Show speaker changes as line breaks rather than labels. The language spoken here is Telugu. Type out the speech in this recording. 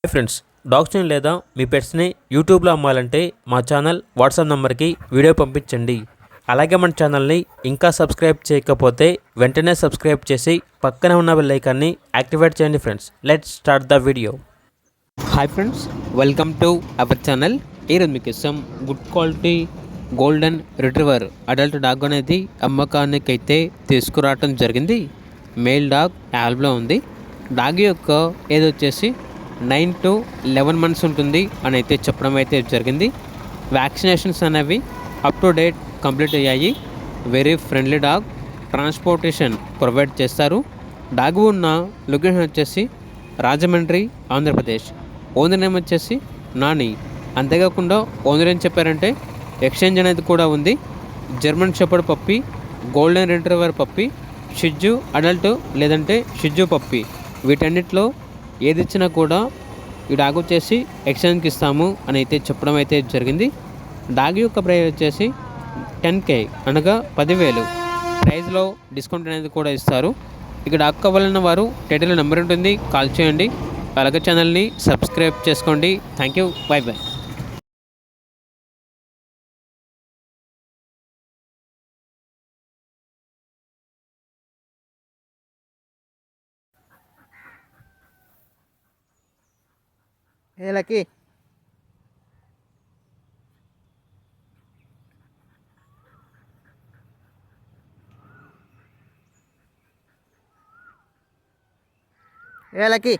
హాయ్ ఫ్రెండ్స్, డాగ్స్ని లేదా మీ పెట్స్ని యూట్యూబ్లో అమ్మాలంటే మా ఛానల్ వాట్సాప్ నెంబర్కి వీడియో పంపించండి. అలాగే మన ఛానల్ని ఇంకా సబ్స్క్రైబ్ చేయకపోతే వెంటనే సబ్స్క్రైబ్ చేసి పక్కనే ఉన్న బెల్ ఐకాన్ని యాక్టివేట్ చేయండి. Friends, let's start the video. Hi friends, welcome to our channel. ఈరోజు మీకు ఇష్టం good quality golden retriever adult dog అనేది అమ్మకానికి అయితే తీసుకురావటం జరిగింది. మేల్ డాగ్ యాల్బ్లో ఉంది. డాగ్ యొక్క ఏది వచ్చేసి 9 to 11 months ఉంటుంది అని అయితే చెప్పడం అయితే జరిగింది. వ్యాక్సినేషన్స్ అనేవి అప్ టు డేట్ కంప్లీట్ అయ్యాయి. Very friendly dog. Transportation provide చేస్తారు. డాగ్ ఉన్న లొకేషన్ వచ్చేసి రాజమండ్రి, ఆంధ్రప్రదేశ్. ఓనర్ నేమ్ వచ్చేసి నాని. అంతేకాకుండా ఓనర్ ఏం చెప్పారంటే ఎక్స్చేంజ్ అనేది కూడా ఉంది. German shepherd puppy, golden retriever puppy, షిజ్జు అడల్ట్ లేదంటే షిజ్జు పప్పి, వీటన్నిటిలో ఏది ఇచ్చినా కూడా ఈ డాగ్ వచ్చేసి ఎక్స్చేంజ్కి ఇస్తాము అని అయితే చెప్పడం అయితే జరిగింది. డాగ్ యొక్క ప్రైస్ వచ్చేసి 10K అనగా 10,000 ప్రైస్లో డిస్కౌంట్ అనేది కూడా ఇస్తారు. ఇక డాగ్ కావాలన్న వారు టైటిల్ నెంబర్ ఉంటుంది, కాల్ చేయండి. అలాగే ఛానల్ని సబ్స్క్రైబ్ చేసుకోండి. Thank you, by by.
A lucky, A lucky.